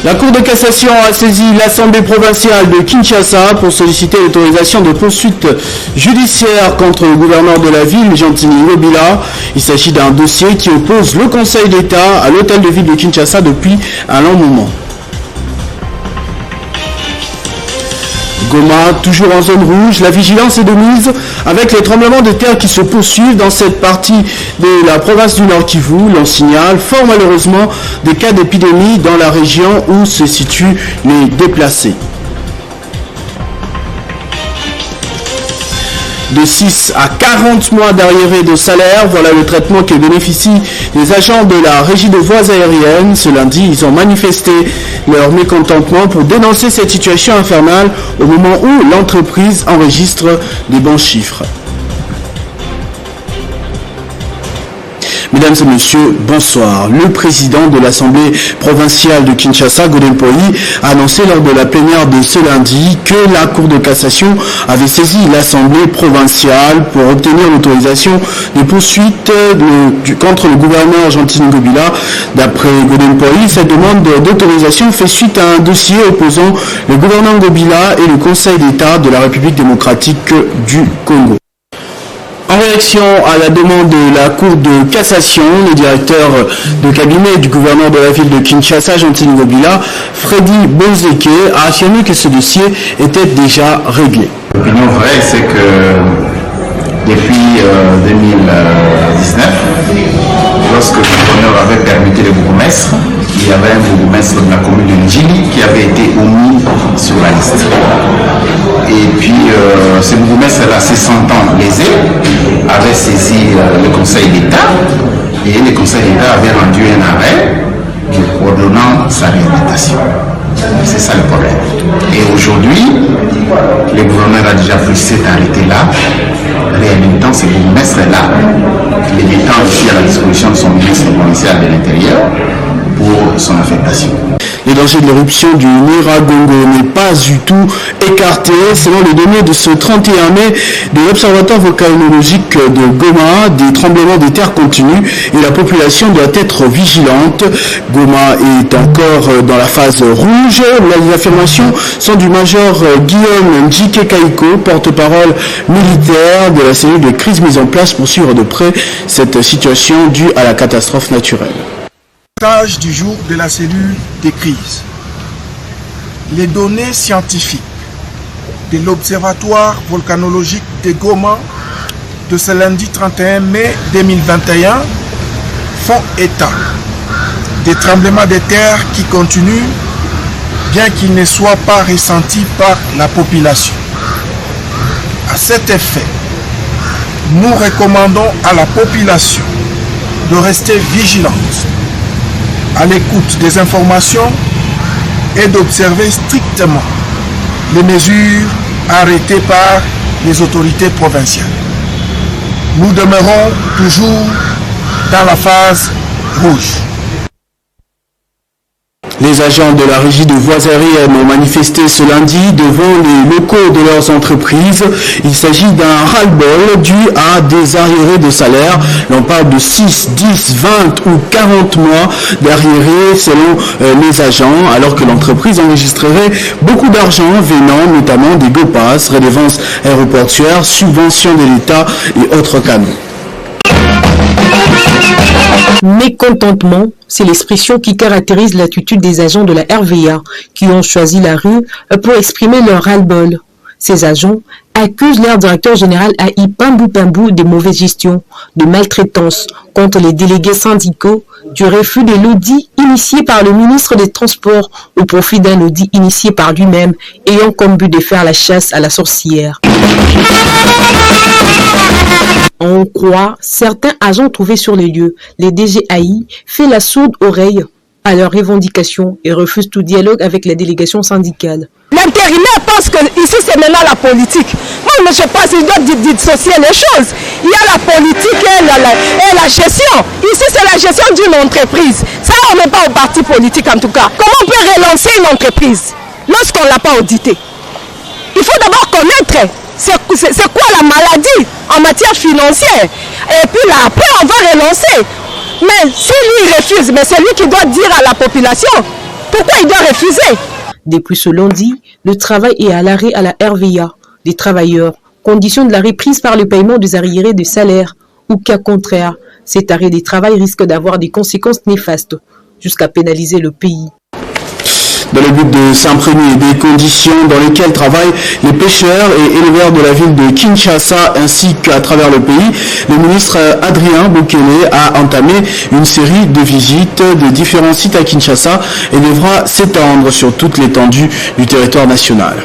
La Cour de cassation a saisi l'Assemblée provinciale de Kinshasa pour solliciter l'autorisation de poursuite judiciaire contre le gouverneur de la ville, Gentini Ngobila. Il s'agit d'un dossier qui oppose le Conseil d'État à l'hôtel de ville de Kinshasa depuis un long moment. Goma, toujours en zone rouge, la vigilance est de mise avec les tremblements de terre qui se poursuivent dans cette partie de la province du Nord Kivu. L'on signale fort malheureusement des cas d'épidémie dans la région où se situent les déplacés. De 6 à 40 mois d'arriérés de salaire, voilà le traitement que bénéficient les agents de la régie de voies aériennes. Ce lundi, ils ont manifesté leur mécontentement pour dénoncer cette situation infernale au moment où l'entreprise enregistre des bons chiffres. Mesdames et messieurs, bonsoir. Le président de l'Assemblée provinciale de Kinshasa, Godin Poi, a annoncé lors de la plénière de ce lundi que la Cour de cassation avait saisi l'Assemblée provinciale pour obtenir l'autorisation de poursuite contre le gouverneur Gentini Ngobila. D'après Godin Poi, cette demande d'autorisation fait suite à un dossier opposant le gouverneur Ngobila et le Conseil d'État de la République démocratique du Congo. En réaction à la demande de la Cour de cassation, le directeur de cabinet du gouverneur de la ville de Kinshasa, Gentini Ngobila, Freddy Bonzeke, a affirmé que ce dossier était déjà réglé. L'opinion vraie, c'est que depuis 2019, lorsque le gouverneur avait permuté le bourgmestre, il y avait un bourgmestre de la commune de Ndjili qui avait été omis sur la liste. Et puis ce bourgmestre-là, se sentant lésé, avait saisi le Conseil d'État et le Conseil d'État avait rendu un arrêt ordonnant sa réhabilitation. C'est ça le problème. Et aujourd'hui, le gouverneur a déjà pris cet arrêté-là, réhabilitant ce bourgmestre-là, les mettant aussi à la disposition de son ministre provincial de l'Intérieur pour son affectation. Le danger de l'éruption du Nyiragongo n'est pas du tout écarté. Selon les données de ce 31 mai de l'Observatoire volcanologique de Goma, des tremblements de terre continuent et la population doit être vigilante. Goma est encore dans la phase rouge. Les affirmations sont du major Guillaume Njike Kaiko, porte-parole militaire de la cellule de crise mise en place pour suivre de près cette situation due à la catastrophe naturelle. Du jour de la cellule des crises. Les données scientifiques de l'Observatoire volcanologique de Goma de ce lundi 31 mai 2021 font état des tremblements de terre qui continuent bien qu'ils ne soient pas ressentis par la population. À cet effet, nous recommandons à la population de rester vigilante à l'écoute des informations et d'observer strictement les mesures arrêtées par les autorités provinciales. Nous demeurons toujours dans la phase rouge. Les agents de la régie de voies aériennes ont manifesté ce lundi devant les locaux de leurs entreprises. Il s'agit d'un ras-le-bol dû à des arriérés de salaire. L'on parle de 6, 10, 20 ou 40 mois d'arriérés selon les agents, alors que l'entreprise enregistrerait beaucoup d'argent venant notamment des GOPAS, redevances aéroportuaires, subventions de l'État et autres canaux. Mécontentement, c'est l'expression qui caractérise l'attitude des agents de la RVA qui ont choisi la rue pour exprimer leur ras-le-bol. Ces agents accusent leur directeur général Aïe Pambou de mauvaise gestion, de maltraitance contre les délégués syndicaux, du refus de l'audit initié par le ministre des Transports au profit d'un audit initié par lui-même ayant comme but de faire la chasse à la sorcière. On croit certains agents trouvés sur les lieux. Les DGAI fait la sourde oreille à leurs revendications et refuse tout dialogue avec les délégations syndicales. L'intérimaire pense que ici c'est maintenant la politique. Moi je pense qu'il doit dissocier les choses. Il y a la politique et la gestion. Ici c'est la gestion d'une entreprise. Ça on n'est pas au parti politique en tout cas. Comment on peut relancer une entreprise lorsqu'on ne l'a pas auditée? Il faut d'abord connaître c'est quoi la maladie en matière financière. Et puis là après on va relancer. Mais si lui refuse, mais c'est lui qui doit dire à la population que Pourquoi il doit refuser? Depuis ce lundi, le travail est à l'arrêt à la RVA des travailleurs, condition de l'arrêt prise par le paiement des arriérés de salaire, ou cas contraire, cet arrêt des travail risque d'avoir des conséquences néfastes, jusqu'à pénaliser le pays. Dans le but de s'imprégner des conditions dans lesquelles travaillent les pêcheurs et éleveurs de la ville de Kinshasa ainsi qu'à travers le pays, le ministre Adrien Bokele a entamé une série de visites de différents sites à Kinshasa et devra s'étendre sur toute l'étendue du territoire national.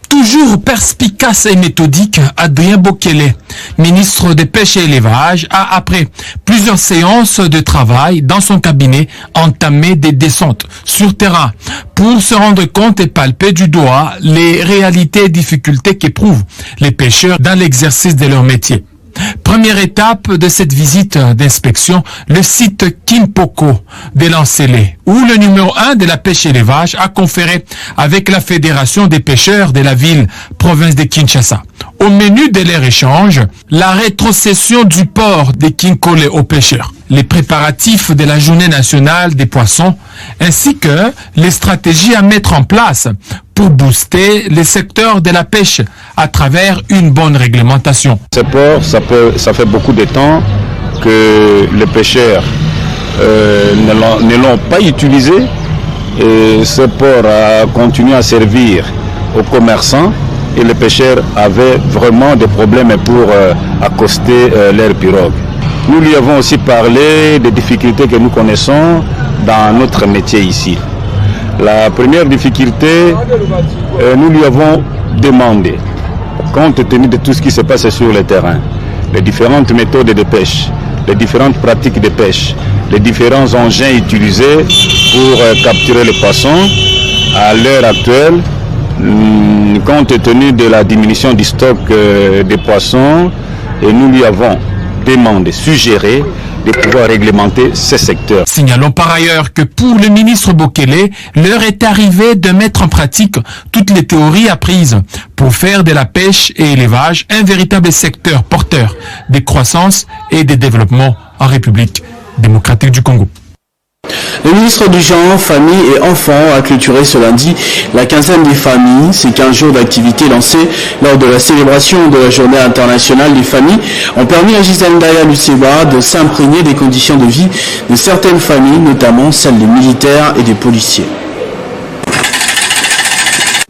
Toujours perspicace et méthodique, Adrien Bokele, ministre des Pêches et Élevage, a, après plusieurs séances de travail dans son cabinet, entamé des descentes sur terrain pour se rendre compte et palper du doigt les réalités et difficultés qu'éprouvent les pêcheurs dans l'exercice de leur métier. Première étape de cette visite d'inspection, le site Kimpoko de Lancélé, où le numéro 1 de la pêche et élevage a conféré avec la Fédération des pêcheurs de la ville, province de Kinshasa. Au menu de leur échange, la rétrocession du port de Kinkole aux pêcheurs, les préparatifs de la journée nationale des poissons, ainsi que les stratégies à mettre en place pour booster les secteurs de la pêche à travers une bonne réglementation. Ce port, ça fait beaucoup de temps que les pêcheurs ne l'ont pas utilisé et ce port a continué à servir aux commerçants et les pêcheurs avaient vraiment des problèmes pour accoster leurs pirogues. Nous lui avons aussi parlé des difficultés que nous connaissons dans notre métier ici. La première difficulté, nous lui avons demandé, compte tenu de tout ce qui se passe sur le terrain, les différentes méthodes de pêche, les différentes pratiques de pêche, les différents engins utilisés pour capturer les poissons, à l'heure actuelle, compte tenu de la diminution du stock des poissons, et nous lui avons demandé, suggéré de pouvoir réglementer ces secteurs. Signalons par ailleurs que pour le ministre Bokele, l'heure est arrivée de mettre en pratique toutes les théories apprises pour faire de la pêche et élevage un véritable secteur porteur de croissance et de développement en République démocratique du Congo. Le ministre du Genre, Famille et Enfants a clôturé ce lundi la quinzaine des familles. Ces 15 jours d'activité lancés lors de la célébration de la Journée internationale des familles ont permis à Gisèle Ndaya Luceba de s'imprégner des conditions de vie de certaines familles, notamment celles des militaires et des policiers.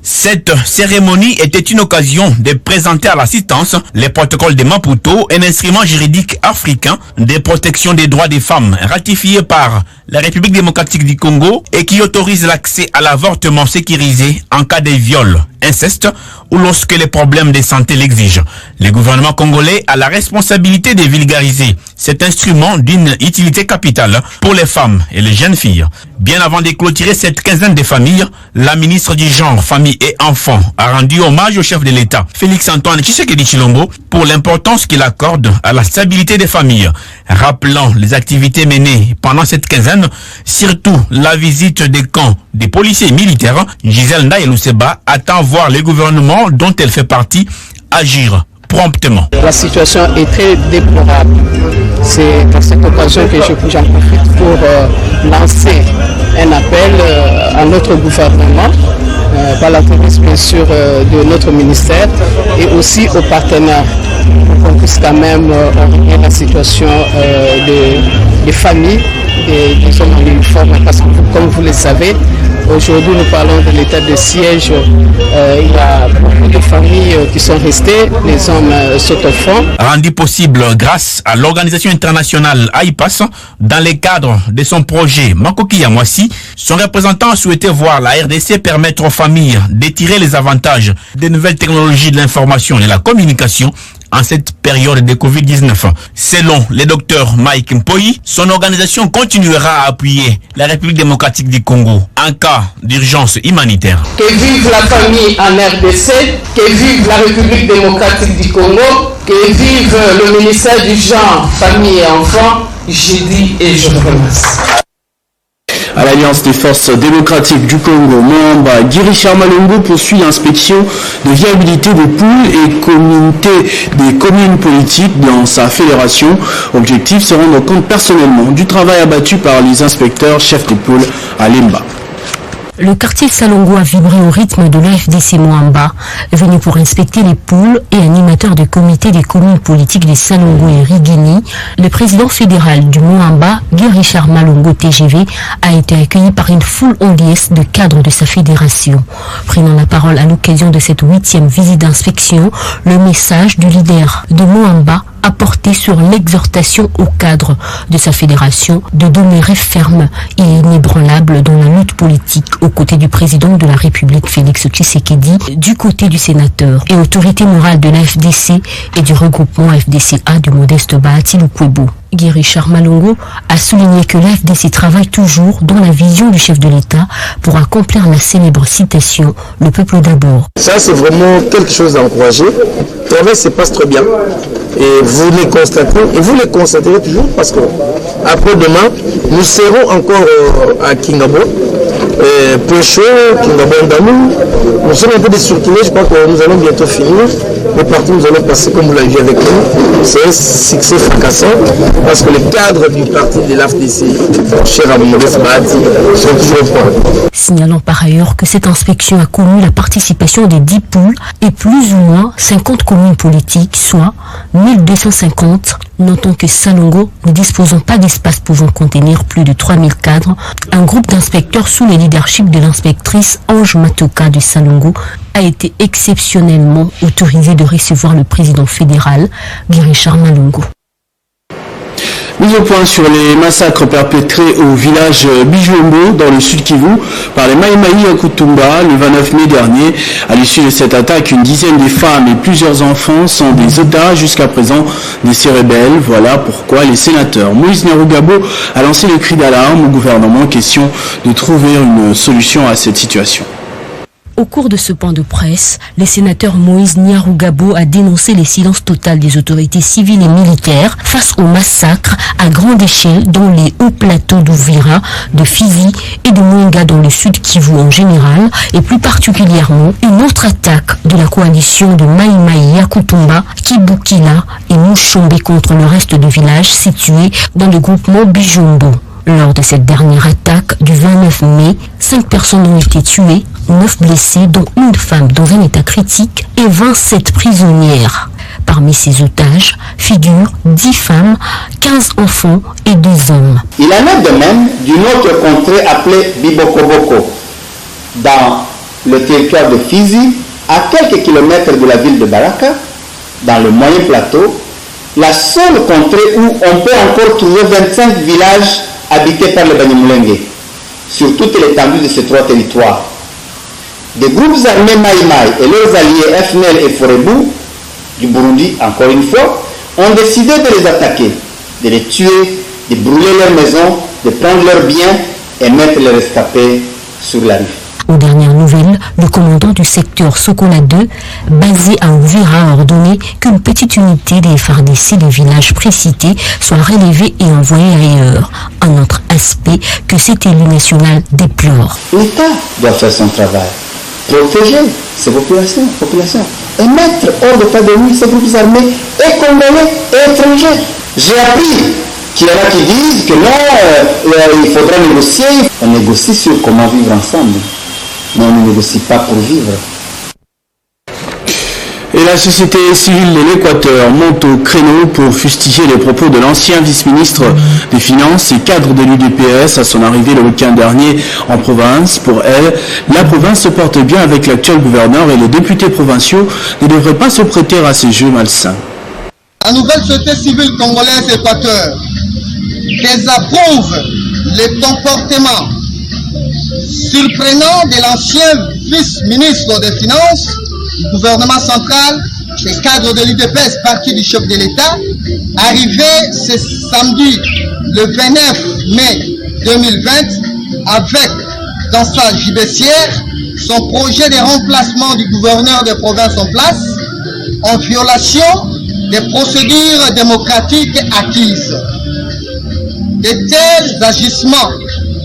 Cette cérémonie était une occasion de présenter à l'assistance les protocoles de Maputo, un instrument juridique africain de protection des droits des femmes ratifié par la République démocratique du Congo et qui autorise l'accès à l'avortement sécurisé en cas de viol, inceste ou lorsque les problèmes de santé l'exigent. Le gouvernement congolais a la responsabilité de vulgariser cet instrument d'une utilité capitale pour les femmes et les jeunes filles. Bien avant de clôturer cette quinzaine de familles, la ministre du Genre, Famille et Enfants a rendu hommage au chef de l'État, Félix-Antoine Tshisekedi Tshilombo, pour l'importance qu'il accorde à la stabilité des familles. Rappelant les activités menées pendant cette quinzaine, surtout la visite des camps des policiers et militaires, Gisèle Ndaya Luceba attend voir le gouvernement dont elle fait partie agir promptement. La situation est très déplorable. C'est à cette occasion que j'en profite pour lancer un appel à notre gouvernement, par la tournée bien sûr de notre ministère et aussi aux partenaires pour qu'on puisse quand même régler la situation des familles, des hommes en uniforme, parce que comme vous le savez, aujourd'hui nous parlons de l'état de siège, il y a beaucoup de familles qui sont restées, les hommes s'autofont. Rendu possible grâce à l'organisation internationale AIPAS, dans le cadre de son projet Makoki Yamwasi, son représentant a souhaité voir la RDC permettre aux familles de tirer les avantages des nouvelles technologies de l'information et de la communication en cette période de Covid-19. Selon le docteur Mike Mpoyi, son organisation continuera à appuyer la République démocratique du Congo en cas d'urgence humanitaire. Que vive la famille en RDC, que vive la République démocratique du Congo, que vive le ministère du Genre, Famille et Enfants, je dis et je remercie. À l'Alliance des forces démocratiques du Congo, Mwamba, Guy Richard Malongo poursuit l'inspection de viabilité des poules et des communes politiques dans sa fédération. Objectif, se rendre compte personnellement du travail abattu par les inspecteurs chefs des poules à Lemba. Le quartier Salongo a vibré au rythme de l'AFDC Moamba, venu pour inspecter les poules et animateur du comité des communes politiques des Salongo et Rigini. Le président fédéral du Moamba, Guy Richard Malongo TGV, a été accueilli par une foule en liesse de cadres de sa fédération. Prenant la parole à l'occasion de cette 8e visite d'inspection, le message du leader de Moamba a porté sur l'exhortation aux cadres de sa fédération de demeurer ferme et inébranlable dans la lutte politique aux côtés du président de la République Félix Tshisekedi, du côté du sénateur et autorité morale de la FDC et du regroupement FDCA du modeste Bahati Lukwebo. Guy Richard Malongo a souligné que la FDC travaille toujours dans la vision du chef de l'État pour accomplir la célèbre citation « Le peuple d'abord ». Ça, c'est vraiment quelque chose à encourager. Le travail se passe très bien. Et vous les constatez, et vous les constaterez toujours parce que après-demain, nous serons encore à Kingabo, peu chaud, Kingabo Ndamou. Nous sommes un peu déstructurés, je crois que nous allons bientôt finir. Mais partout nous allons passer, comme vous l'avez vu avec nous, c'est un succès fracassant parce que les cadres du parti de l'AFDC, cher Amoudé Sabahati, sont toujours au point. Signalant par ailleurs que cette inspection a connu la participation des 10 poules et plus ou moins 50 communes politiques, soit 1250. Notons que Salongo, ne disposant pas d'espace pouvant contenir plus de 3000 cadres, un groupe d'inspecteurs sous le leadership de l'inspectrice Ange Matoka de Salongo a été exceptionnellement autorisé de recevoir le président fédéral, Guy Richard Malongo. Mise au point sur les massacres perpétrés au village Bijombo dans le sud Kivu par les Maïmaï à Kutumba le 29 mai dernier. À l'issue de cette attaque, une dizaine de femmes et plusieurs enfants sont des otages jusqu'à présent des rebelles. Voilà pourquoi les sénateurs Moïse Nyarugabo a lancé le cri d'alarme au gouvernement, question de trouver une solution à cette situation. Au cours de ce point de presse, le sénateur Moïse Nyarugabo a dénoncé le silence total des autorités civiles et militaires face aux massacres à grande échelle dans les hauts plateaux d'Ouvira, de Fizi et de Mwenga dans le sud Kivu en général, et plus particulièrement une autre attaque de la coalition de Maïmaï Yakutumba, Kibukila et Mouchombe contre le reste du village situé dans le groupement Bijombo. Lors de cette dernière attaque du 29 mai, 5 personnes ont été tuées, 9 blessés, dont une femme dans un état critique et 27 prisonnières. Parmi ces otages figurent 10 femmes, 15 enfants et 2 hommes. Il en est de même d'une autre contrée appelée Bibokoboko, dans le territoire de Fizi, à quelques kilomètres de la ville de Baraka, dans le moyen plateau, la seule contrée où on peut encore trouver 25 villages habités par les Banyamulenge, sur toute l'étendue de ces 3 territoires. Des groupes armés Maïmaï et leurs alliés FNL et Forebu, du Burundi encore une fois, ont décidé de les attaquer, de les tuer, de brûler leurs maisons, de prendre leurs biens et mettre les rescapés sur la rue. Aux dernières nouvelles, le commandant du secteur Sokola 2, basé à Ouvira, a ordonné qu'une petite unité des FARDC des villages précités soit relevée et envoyée ailleurs. Un autre aspect que cet élu national déplore. L'État doit faire son travail, protéger ces populations et mettre hors d'état de nuire ces groupes armés et congolais et étrangers. J'ai appris qu'il y en a qui disent que non, il faudra négocier. On négocie sur comment vivre ensemble. Mais on ne négocie pas pour vivre. Et la société civile de l'Équateur monte au créneau pour fustiger les propos de l'ancien vice-ministre des Finances et cadre de l'UDPS à son arrivée le week-end dernier en province. Pour elle, la province se porte bien avec l'actuel gouverneur et les députés provinciaux ne devraient pas se prêter à ces jeux malsains. La nouvelle société civile congolaise Équateur désapprouve les comportements surprenants de l'ancien vice-ministre des Finances du gouvernement central et cadre de l'UDPS, parti du chef de l'État, arrivé ce samedi le 29 mai 2020 avec dans sa gibecière son projet de remplacement du gouverneur de province en place en violation des procédures démocratiques acquises. De tels agissements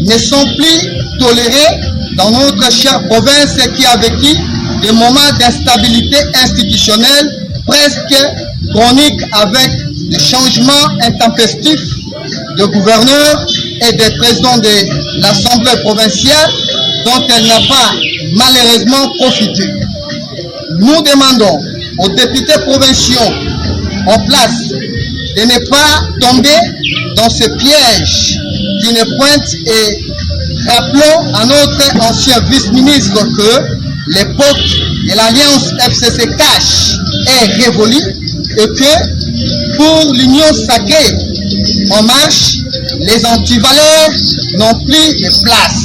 ne sont plus tolérés dans notre chère province qui a vécu des moments d'instabilité institutionnelle presque chroniques avec des changements intempestifs de gouverneurs et des présidents de l'Assemblée provinciale dont elle n'a pas malheureusement profité. Nous demandons aux députés provinciaux en place de ne pas tomber dans ce piège d'une pointe et rappelons à notre ancien vice-ministre que l'époque de l'alliance FCC cash est révolue et que pour l'union sacrée en marche, les antivaleurs n'ont plus de place.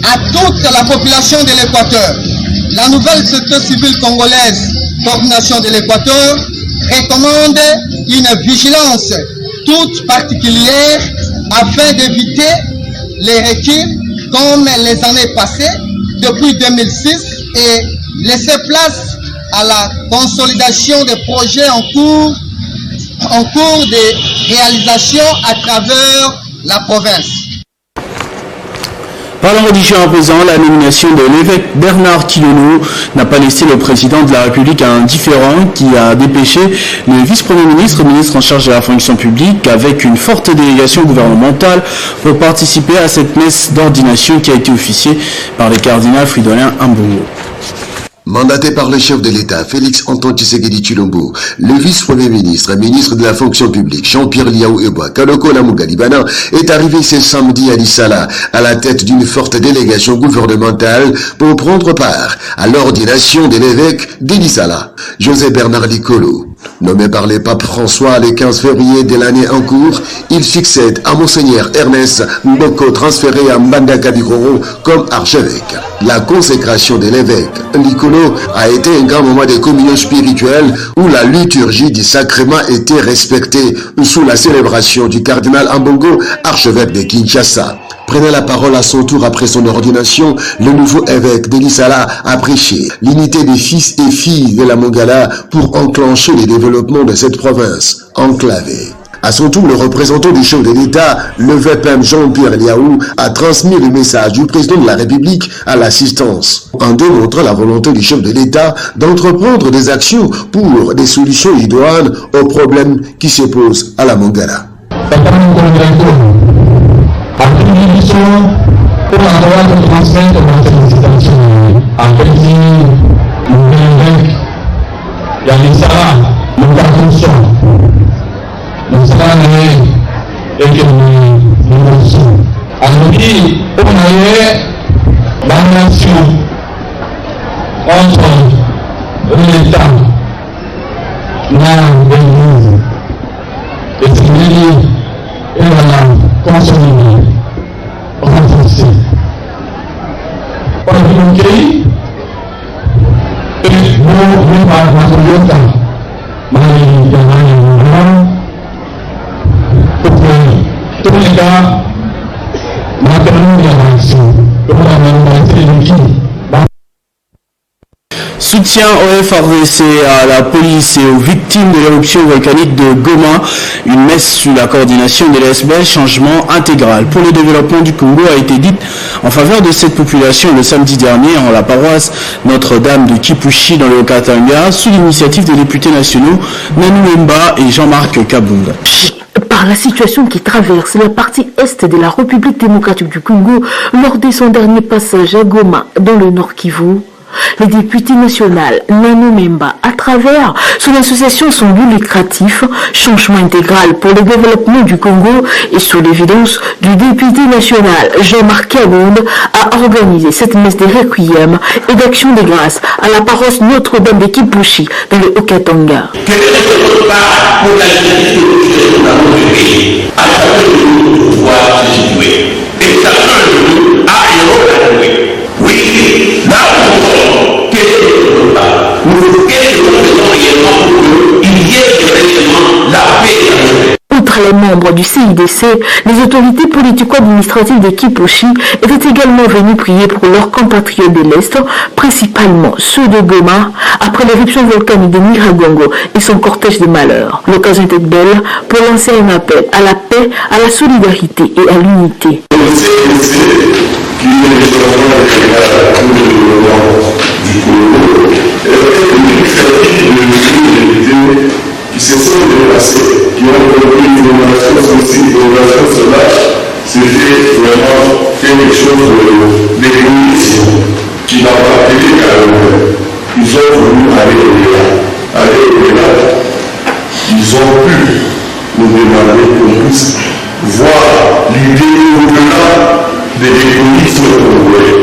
À toute la population de l'Équateur, la nouvelle société civile congolaise Coordination de l'Équateur recommande une vigilance toute particulière afin d'éviter les reculs comme les années passées depuis 2006 et laisser place à la consolidation des projets en cours de réalisation à travers la province. Parlant religion à présent, la nomination de l'évêque Bernard Kilono n'a pas laissé le président de la République indifférent qui a dépêché le vice-premier ministre, ministre en charge de la fonction publique, avec une forte délégation gouvernementale pour participer à cette messe d'ordination qui a été officiée par le cardinal Fridolin Ambongo. Mandaté par le chef de l'État, Félix Antoine Tshisekedi Tshilombo, le vice-premier ministre, ministre de la fonction publique, Jean-Pierre Liaou Eboa Kaloko Lamugalibana, est arrivé ce samedi à Lissala, à la tête d'une forte délégation gouvernementale pour prendre part à l'ordination de l'évêque d'Elissala, José Bernard Likolo. Nommé par le pape François le 15 février de l'année en cours, il succède à Monseigneur Ernest Mboko, transféré à Mbandaka Bikoro comme archevêque. La consécration de l'évêque Likolo a été un grand moment de communion spirituelle où la liturgie du sacrement était respectée sous la célébration du cardinal Ambongo, archevêque de Kinshasa. Prenant la parole à son tour après son ordination, le nouveau évêque d'Elissala a prêché l'unité des fils et filles de la Mongala pour enclencher le développement de cette province enclavée. À son tour, le représentant du chef de l'État, le VPM Jean-Pierre Liaou, a transmis le message du président de la République à l'assistance, en démontrant la volonté du chef de l'État d'entreprendre des actions pour des solutions idoines aux problèmes qui se posent à la Mongala. Pour avoir le transfert de ma félicitation à petit l'évêque Yalisara, nous garçon, nous allons et que nous sommes. Alors, on a la nation entre l'État, l'Église, et l'Église et la consolidée. Renforcé. Par le pays, et nous, par notre État, tous les gars, maintenant, il y a l'action. Pour la même Soutien au FARDC, à la police et aux victimes de l'éruption volcanique de Goma. Une messe sous la coordination de l'ESBL, changement intégral pour le développement du Congo, a été dite en faveur de cette population le samedi dernier en la paroisse Notre-Dame de Kipushi dans le Haut-Katanga, sous l'initiative des députés nationaux Nanou Memba et Jean-Marc Kabunga. Par la situation qui traverse la partie est de la République démocratique du Congo lors de son dernier passage à Goma dans le Nord Kivu, les députés nationaux Nanou Memba, à travers son association sans but lucratif, changement intégral pour le développement du Congo, et sous l'évidence du député national Jean-Marc Kabunga, a organisé cette messe de requiem et d'action de grâce à la paroisse Notre-Dame de Kipushi dans le Haut-Katanga. Outre les membres du CIDC, les autorités politico-administratives de Kipushi étaient également venues prier pour leurs compatriotes de l'Est, principalement ceux de Goma, après l'éruption volcanique de Nyiragongo et son cortège de malheurs. L'occasion était belle pour lancer un appel à la paix, à la solidarité et à l'unité. Qui se sont déplacés, qui ont compris une innovation aussi, une innovation sauvage, c'était vraiment quelque chose ont pu nous demander qu'on puisse voir l'idée au-delà des économistes congolais.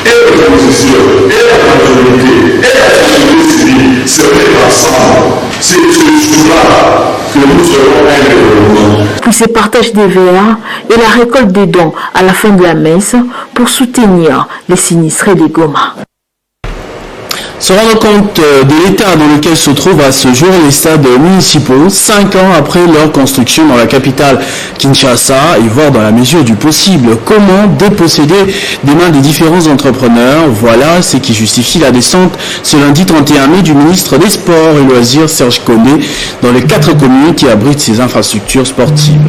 Et l'opposition, et la majorité, et la société civile se mettent ensemble. C'est ce jour-là que nous serons un développement. Puis ces partages des VA et la récolte des dons à la fin de la messe pour soutenir les sinistrés de Goma. Se rendre compte de l'état dans lequel se trouvent à ce jour les stades municipaux, 5 ans après leur construction dans la capitale Kinshasa, et voir dans la mesure du possible comment déposséder des mains des différents entrepreneurs. Voilà ce qui justifie la descente ce lundi 31 mai du ministre des Sports et Loisirs Serge Kondé dans les 4 communes qui abritent ces infrastructures sportives.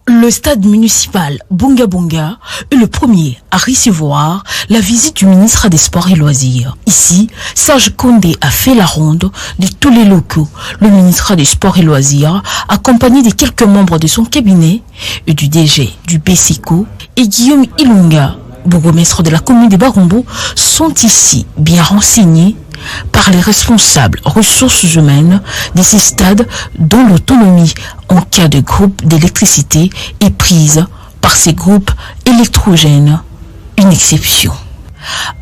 Le stade municipal Bunga Bunga est le premier à recevoir la visite du ministre des Sports et Loisirs. Ici, Serge Kondé a fait la ronde de tous les locaux. Le ministre des Sports et Loisirs, accompagné de quelques membres de son cabinet et du DG du BCCO et Guillaume Ilunga, bourgmestre de la commune de Barumbo, sont ici bien renseignés par les responsables ressources humaines de ces stades dont l'autonomie en cas de groupe d'électricité est prise par ces groupes électrogènes, une exception.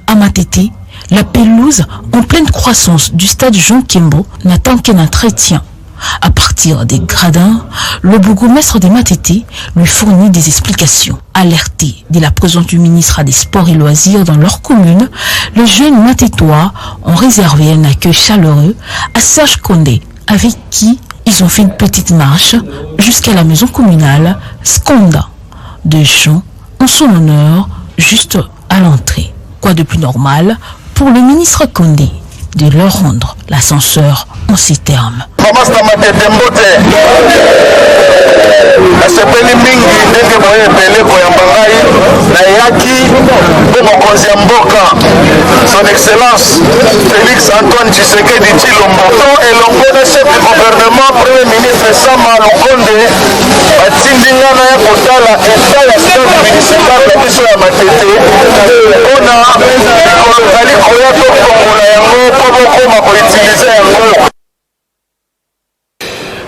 À Matete, la pelouse en pleine croissance du stade Jean Kembo n'attend qu'un entretien. À partir des gradins, le bourgmestre de Matete lui fournit des explications. Alertés de la présence du ministre des Sports et Loisirs dans leur commune, les jeunes matétois ont réservé un accueil chaleureux à Serge Kondé, avec qui ils ont fait une petite marche jusqu'à la maison communale Skonda de chants en son honneur juste à l'entrée. Quoi de plus normal pour le ministre Kondé de leur rendre l'ascenseur en ces termes. nasepeli mingi ndenge boye ebele koyamba ngai nayaki mpe mokonzi ya mboka son excellence Félix Antoine Tshisekedi Tshilombo elongo na chef du gouvernement premier ministre Sama Lukonde batindi nga na ya kotala eta ya stade municipal ya biso ya Matete mpona ezali koya tokongola yango mpo bokoma koutilize yango.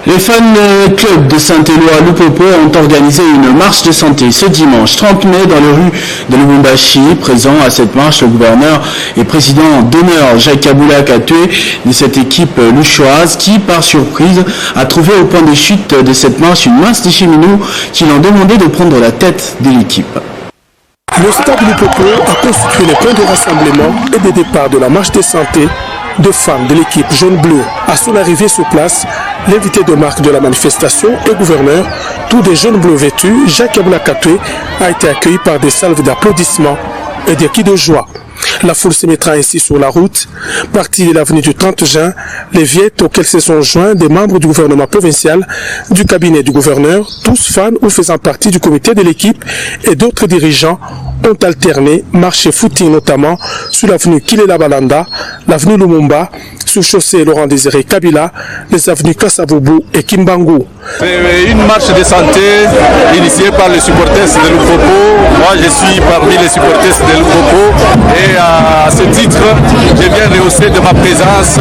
Les fan clubs de Saint-Éloi Lupopo ont organisé une marche de santé ce dimanche 30 mai dans les rues de Lubumbashi. Présent à cette marche, le gouverneur et président d'honneur Jacques Kabula Katwe de cette équipe luchoise qui, par surprise, a trouvé au point de chute de cette marche une masse de cheminots qui l'ont demandé de prendre la tête de l'équipe. Le stade Lupopo a constitué le point de rassemblement et de départ de la marche de santé de femmes de l'équipe jaune-bleu. À son arrivée sur place, l'invité de marque de la manifestation et gouverneur, tous des jeunes bleus vêtus, Jacques Kabula Katwe, a été accueilli par des salves d'applaudissements et des cris de joie. La foule se mettra ainsi sur la route. Partie de l'avenue du 30 juin, les viettes auxquelles se sont joints des membres du gouvernement provincial, du cabinet du gouverneur, tous fans ou faisant partie du comité de l'équipe et d'autres dirigeants ont alterné, marché footing notamment sur l'avenue Kilela Balanda, l'avenue Lumumba, sur chaussée Laurent Désiré Kabila, les avenues Kasavubu et Kimbangu. C'est une marche de santé initiée par les supporters de Lupopo. Moi je suis parmi les supporters de Lupopo et à ce titre je viens rehausser de ma présence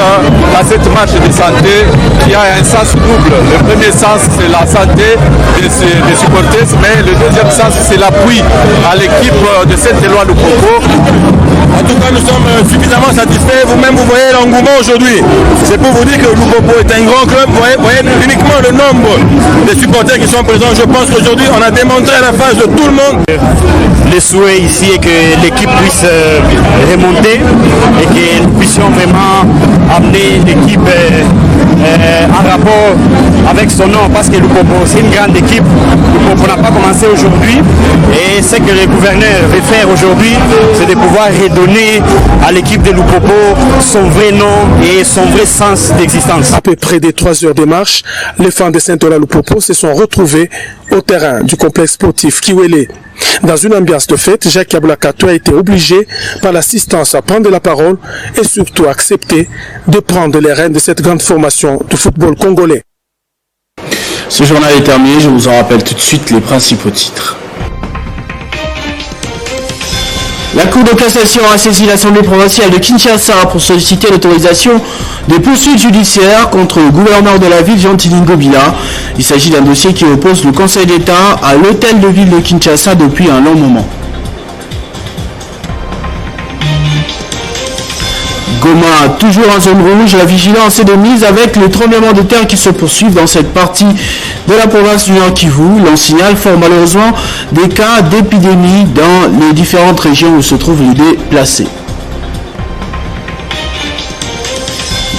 à cette marche de santé qui a un sens double. Le premier sens c'est la santé des supporters, mais le deuxième sens c'est l'appui à l'équipe de Saint-Éloi Lupopo. En tout cas nous sommes suffisamment satisfaits, vous-même vous voyez l'engouement aujourd'hui. C'est pour vous dire que Lupopo est un grand club, vous voyez uniquement le nombre des supporters qui sont présents. Je pense qu'aujourd'hui on a démontré à la face de tout le monde. Le souhait ici est que l'équipe puisse remonter et que nous puissions vraiment amener l'équipe en rapport avec son nom, parce que Lupopo c'est une grande équipe. Lupopo n'a pas commencé aujourd'hui et ce que le gouverneur veut faire aujourd'hui, c'est de pouvoir redonner à l'équipe de Lupopo son vrai nom et son vrai sens d'existence. À peu près des 3 heures de marche, les fans de Saint-Éloi Lupopo se sont retrouvés au terrain du complexe sportif Kiwele. Dans une ambiance de fête, Jacques Kabula Katwe a été obligé par l'assistance à prendre la parole et surtout accepter de prendre les rênes de cette grande formation du football congolais. Ce journal est terminé, je vous en rappelle tout de suite les principaux titres. La Cour de cassation a saisi l'Assemblée provinciale de Kinshasa pour solliciter l'autorisation des poursuites judiciaires contre le gouverneur de la ville, Jean-Tiling Gobila. Il s'agit d'un dossier qui oppose le Conseil d'État à l'hôtel de ville de Kinshasa depuis un long moment. Goma, toujours en zone rouge, la vigilance est de mise avec les tremblements de terre qui se poursuivent dans cette partie de la province du Nord Kivu. L'on signale fort malheureusement des cas d'épidémie dans les différentes régions où se trouvent les déplacés.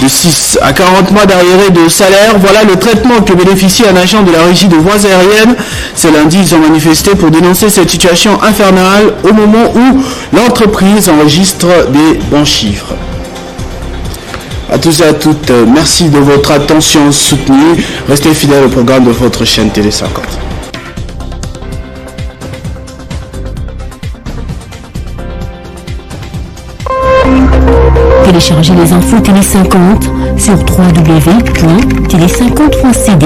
De 6 à 40 mois d'arriérés de salaire, voilà le traitement que bénéficie un agent de la régie de voies aériennes. Ce lundi, ils ont manifesté pour dénoncer cette situation infernale au moment où l'entreprise enregistre des bons chiffres. À tous et à toutes, merci de votre attention soutenue. Restez fidèles au programme de votre chaîne Télé 50. Téléchargez les infos Télé 50 sur www.télé50.cd.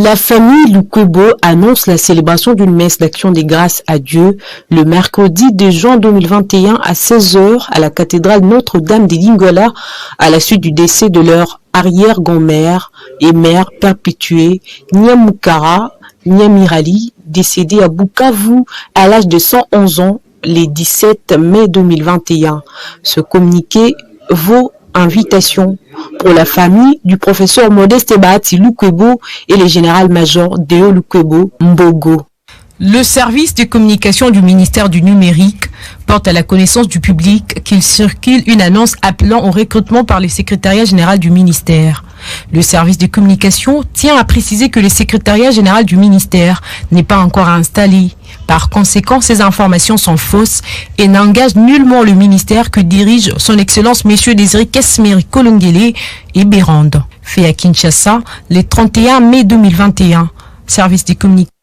La famille Lukwebo annonce la célébration d'une messe d'action des grâces à Dieu le mercredi 2 juin 2021 à 16h à la cathédrale Notre-Dame des Lingola à la suite du décès de leur arrière-grand-mère et mère perpétuée Nyamukara Nyamirali, décédée à Bukavu à l'âge de 111 ans le 17 mai 2021. Ce communiqué vaut invitation pour la famille du professeur Modeste Bahati Lukwebo et le général-major Deo Lukwebo Mbogo. Le service de communication du ministère du numérique porte à la connaissance du public qu'il circule une annonce appelant au recrutement par le secrétariat général du ministère. Le service de communication tient à préciser que le secrétariat général du ministère n'est pas encore installé. Par conséquent, ces informations sont fausses et n'engagent nullement le ministère que dirige son Excellence Messieurs Désiré Kesmeri Kolongele et Bérande. Fait à Kinshasa le 31 mai 2021. Service de communication.